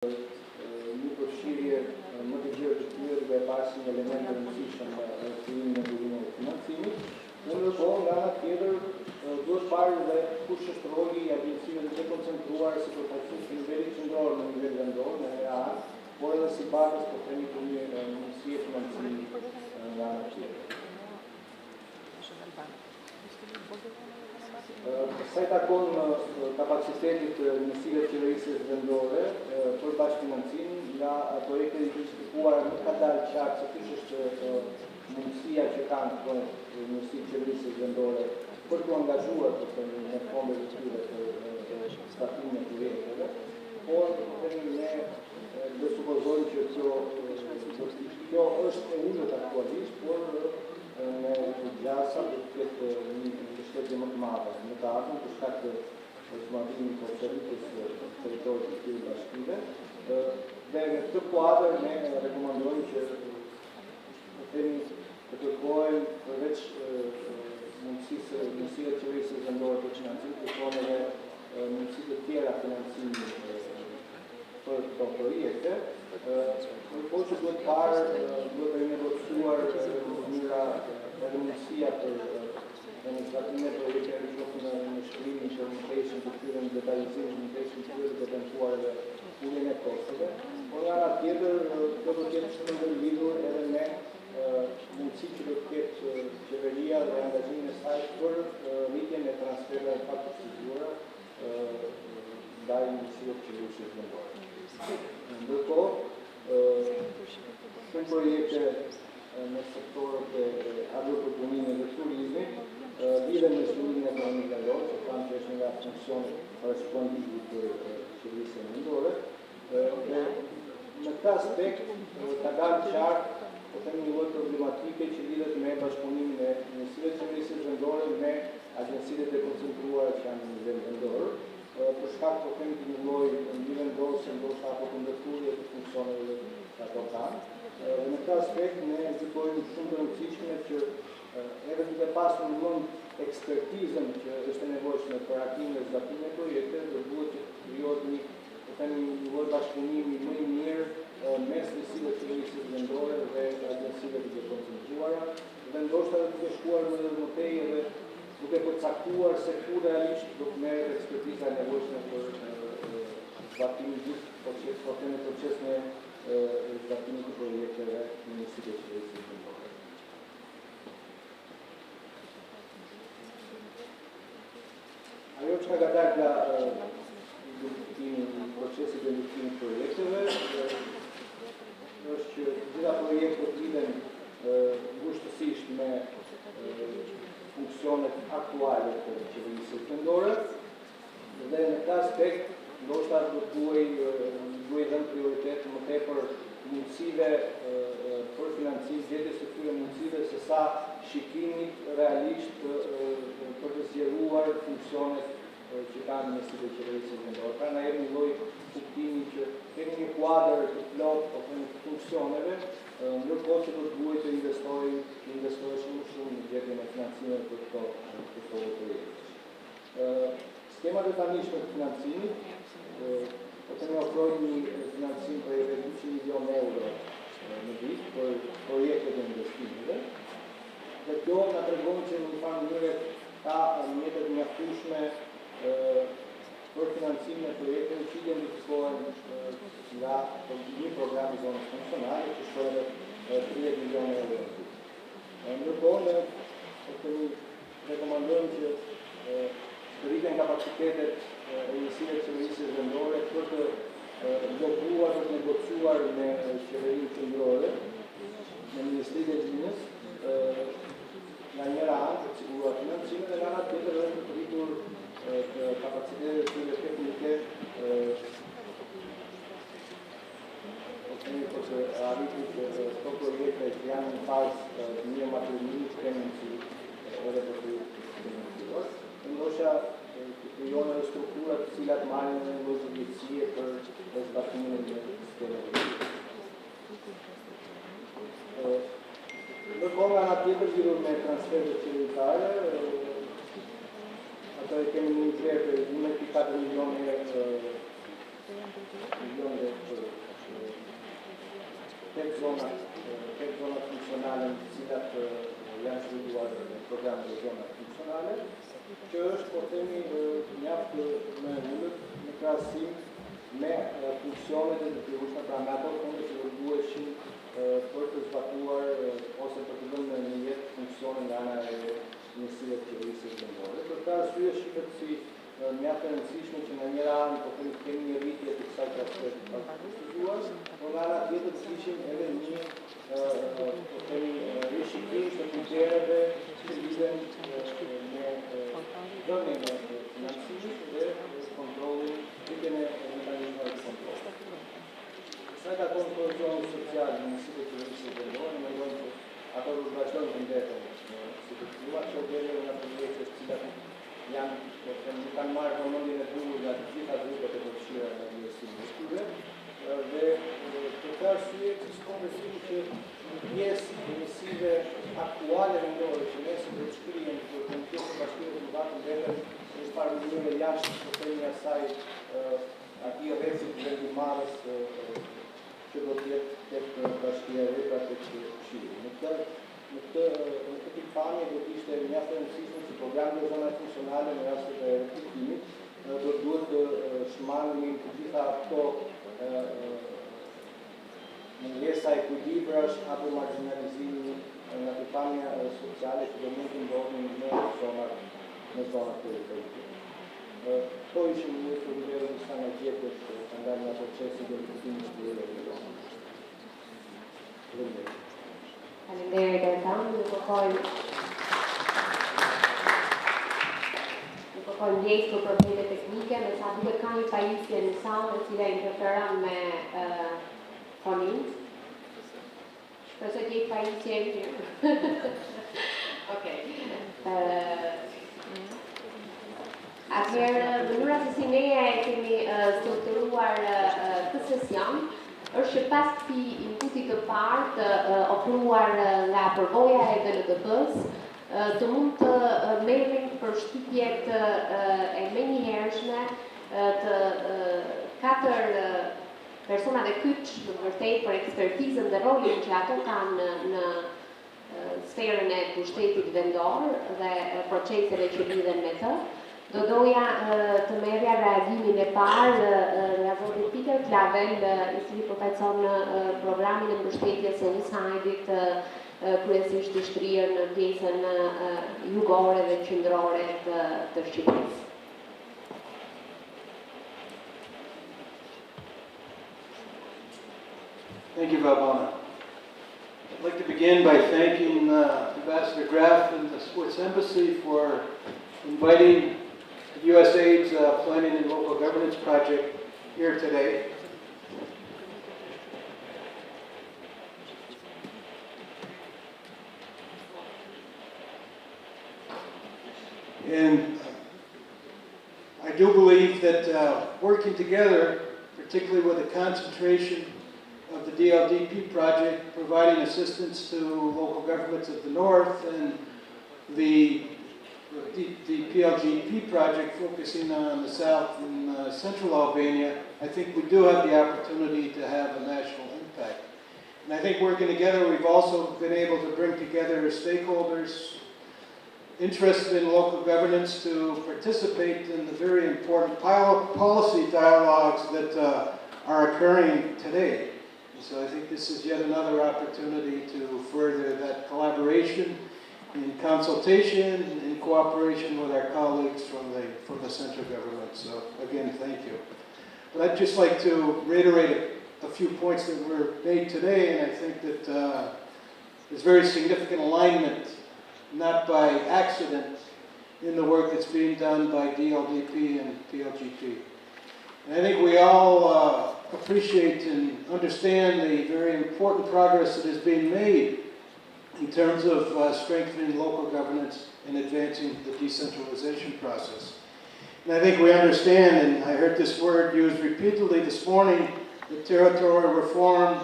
një përfshirje më të gjerë të tyre dhe pasi një element të rëndësishëm në krijimin e burimit të financimit. Ndërkohë, nga ana tjetër, duhet parë dhe kush është roli i agjencive të dekoncentruar si përfaqësues në nivelin qendror në nivel vendor, në EA, por edhe si bazës për të një mundësie financimi nga ana tjetër. Sa i takon kapacitetit të njësive të qeverisjes vendore për bashkëfinancim, nga projektet identifikuara nuk ka dalë qartë se kush është mundësia që kanë njësive të qeverisjes vendore për të angazhuar në fonde të tyre të statimin e projekteve, por ne do supozojmë që kjo është e ulët aktualisht, por në gjasa do të ketë një mbështetje më të madhe në të ardhmen për shkak të automatizmit të servitës së teritorit të këtyre bashkive. Dhe në këtë kuadër ne rekomandojmë që të kërkojmë përveç mundësisë të qeverisjes vendore për financim, të kërkojmë edhe mundësi të tjera financimi për këto projekte, po që duhet parë, duhet renegociuar mënyra edhe mundësia për administratime projekte në shkrimin, implementation të tyre, në detajizim, implementation të tyre, të eventuar edhe uljen e kosteve. Por nga ana tjetër, kjo do të jetë shumë ndërlidhur edhe me mundësi që do të ketë qeveria dhe angazhimin e saj për rritjen e transfereve të faktikura ndaj njësive të qeverisjes vendore. Ndërkohë, shumë projekte në sektorët e agroprodhimit dhe turizmit lidhen me zhvillimin ekonomik vendor, që kanë që është nga funksionet korrespondinti për qeverisjen vendore. Dhe në këtë aspekt ka dalë qartë po themi një lloj problematike që lidhet me bashkëpunimin e njësive të qeverisjes vendore me agjencitë e dekoncentruara që janë në nivel vendor, për shkak po themi të një lloj vendosje ndoshta apo të ndërthurje të funksioneve që ato kanë. Në këtë aspekt ne ekzistojmë shumë të rëndësishme që edhe duke pasur në mend ekspertizën që është e nevojshme për hartimin dhe zbatimin e projekteve, do duhet që krijohet një një lloj bashkëpunimi më i mirë mes njësive të qeverisjes vendore dhe agjencive të dekoncentruara, dhe ndoshta edhe duke shkuar më tej edhe duke përcaktuar se ku realisht do të merret ekspertiza e nevojshme për zbatimin gjithë proces me zbatimin të projekteve në njësive të qeverisjes vendore. Ajo që ka dalë nga procesit de ndërtimit të projekteve është që gjitha projektet lidhen ngushtësisht me funksionet aktuale të qeverisjes vendore dhe në këtë aspekt ndoshta do duhet dhënë prioritet më tepër mundësive për financim, gjetjes së këtyre mundësive sesa shikimit realisht për të zgjeruar funksionet që kanë njësive të qeverisjes vendore. Pra na jep një lloj kuptimi që kemi një kuadër të plot të funksioneve, ndërkohë që do duhet të investohesh më shumë në gjetjen e financimeve për këto projekte. Skemat e tanishme të financimit po të ne ofrojnë një financim për 200 milion euro në vit për projektet e investimeve. Dhe kjo na tregon që në një farë mënyrë ka mjetet mjaftueshme për financimin e projekteve që identifikohen nga një program i zonës funksionale që shkojnë 30 milionë euro. Ndërkohë, ne rekomandojmë që të rriten kapacitetet e njësive të qeverisjes vendore për të lobuar, për të negociuar me qeverinë qendrore, me Ministrinë e Xhinës, nga njëra anë për të siguruar financimin dhe nga ana tjetër për të rritur kapacitetet të teknike për të arritur këto projekte që janë në fazë të një maturimit kemi edhe për të financuar. Ndoshta krijojnë edhe struktura të cilat marrin një lloj zgjidhje për zbatimin e sistemeve. Ndërkohë nga ana tjetër lidhur me transferet qeveritare, ato e kemi një vlerë për 1,4 milionë euro vijon dhe për tek zonat funksionale në të cilat janë zhvilluar programe dhe zonat funksionale, që është, po themi, mjaft më e ulët në krahasim me funksionet e detyrueshme, pra me ato fonde që do duheshin për të zbatuar ose për të vënë në jetë funksione nga ana e Ministrisë së Qeverisë Vendore. Për këtë arsye shihet si mjaft e rëndësishme që në njëra anë po kemi një rritje të kësaj që është kushtuar, por nga ana tjetër të kishim edhe një po themi rishikim të kritereve që lidhen me dhënien e financimit dhe kontrollin, rritjen e mekanizmave të kontrollit. Sa ka tonë kohezionin social në Ministrinë e Qeverisë Vendore, mendojmë që ato do të vazhdojnë të ndeten si të filluar që deri në përgjithësi të cilat janë, po them, nuk kanë marrë vëmendjen e duhur nga të gjitha grupet e përfshira në Ministrinë e Shtypeve dhe për këtë arsye ekziston besimi që një pjesë e misive aktuale vendore që ne do të shkrijmë për Komitetën e Bashkimit të Mbajtjes vetëm në farë mënyrë jashtë po themi asaj atij rrezikut vendimarrës që do të jetë tek Bashkia e Vetra tek Këshilli. Në këtë pikpamje do të ishte mjaft e rëndësishme që programi i zonave funksionale në rastet e reflektimit do duhet të shmangin të gjitha ato mëngesa ekuilibrash apo marginalizimi nga pikpamja sociale që do mund të ndodhin në zonat periferike. Po ishim një të vlerë në sa nga gjetës të nga nga procesi dhe reflektimit të vlerë. Faleminderit Erton, nuk kërkoj ndjesë për probleme teknike, me sa duhet ka një pajisje në salë e cila interferon me fonin. Shpresoj të jetë pajisje e mirë. Okej. Atëherë, mënyra se si ne e kemi strukturuar këtë sesion është që pas këtij inputi të parë të ofruar nga përvoja e DLGP-s, të mund të merrim përshtypjet e menjëhershme të 4 personave kyç, në të vërtetë për ekspertizën dhe rolin që ato kanë në sferën e pushtetit vendor dhe proceseve që lidhen me të. Do doja të merrja reagimin e parë nga zoti Peter Clavelle, i cili përfaqëson programin e mbështetjes së USAID-it kryesisht të shtrirë në pjesën jugore dhe qendrore të Shqipërisë. Thank you, Valbona. I'd like to begin by thanking Ambassador Graff and the Sports Embassy for inviting USAID's Planning and Local Governance Project here today. And I do believe that working together, particularly with a concentration of the DLDP project, providing assistance to local governments of the north, and the PLGP project focusing on the south and central Albania, I think we do have the opportunity to have a national impact. And I think working together, we've also been able to bring together stakeholders interested in local governance to participate in the very important policy dialogues that are occurring today. And so I think this is yet another opportunity to further that collaboration in consultation, in cooperation with our colleagues from the central government. So again, thank you. But I'd just like to reiterate a few points that were made today, and I think that there's very significant alignment, not by accident, in the work that's being done by DLDP and PLGP. And I think we all appreciate and understand the very important progress that is being made in terms of strengthening local governance and advancing the decentralization process. And I think we understand, and I heard this word used repeatedly this morning, that territorial reform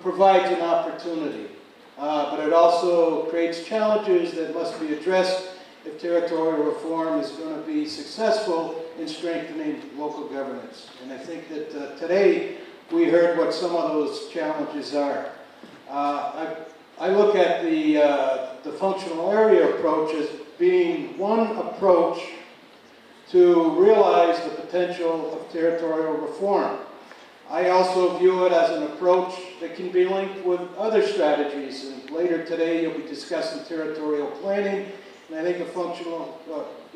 provides an opportunity, but it also creates challenges that must be addressed if territorial reform is going to be successful in strengthening local governance. And I think that today we heard what some of those challenges are. I look at the functional area approach as being one approach to realize the potential of territorial reform. I also view it as an approach that can be linked with other strategies. And later today you'll be discussing territorial planning. And I think a functional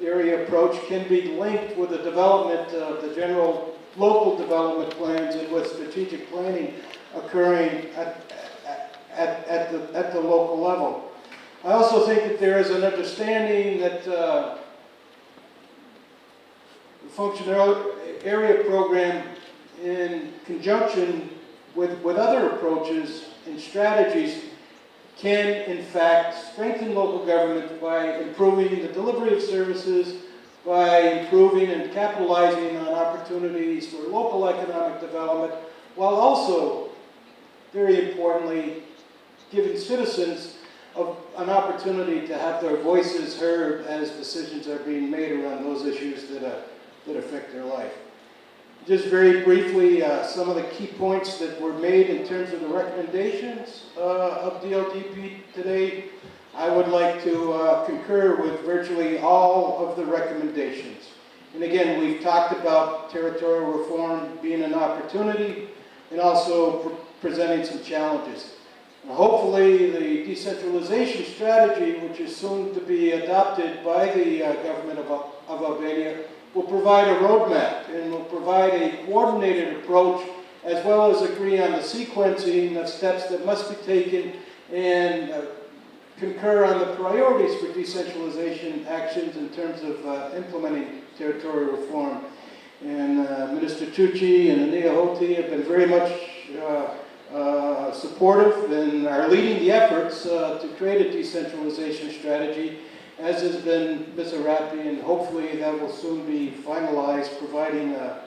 area approach can be linked with the development of the general local development plans and with strategic planning occurring at the local level. I also think that there is an understanding that the functional area program, in conjunction with other approaches and strategies, can in fact strengthen local government by improving the delivery of services, by improving and capitalizing on opportunities for local economic development, while also, very importantly, giving citizens an opportunity to have their voices heard as decisions are being made around those issues that affect their life. Just very briefly, some of the key points that were made in terms of the recommendations of DLDP today. I would like to concur with virtually all of the recommendations. And again, we've talked about territorial reform being an opportunity and also presenting some challenges. And hopefully the decentralization strategy, which is soon to be adopted by the government of Albania, will provide a roadmap and will provide a coordinated approach, as well as agree on the sequencing of steps that must be taken and concur on the priorities for decentralization actions in terms of implementing territorial reform. And Minister Tucci and Ania Hoti have been very much supportive and are leading the efforts to create a decentralization strategy, as has been Ms. Arapi, and hopefully that will soon be finalized, providing a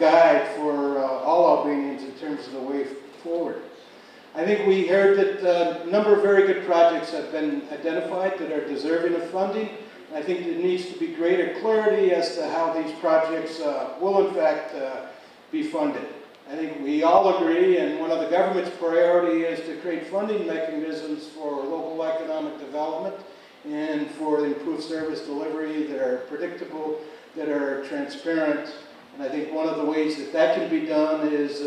guide for all Albanians in terms of the way forward. I think we heard that a number of very good projects have been identified that are deserving of funding. I think there needs to be greater clarity as to how these projects will in fact be funded. I think we all agree, and one of the government's priority is to create funding mechanisms for local economic development and for improved service delivery that are predictable, that are transparent. And I think one of the ways that that can be done is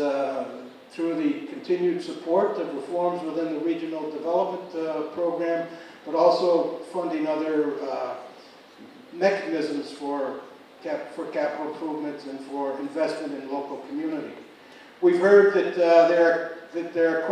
through the continued support of reforms within the regional development program, but also funding other mechanisms for capital improvements and for investment in local community. We've heard that there are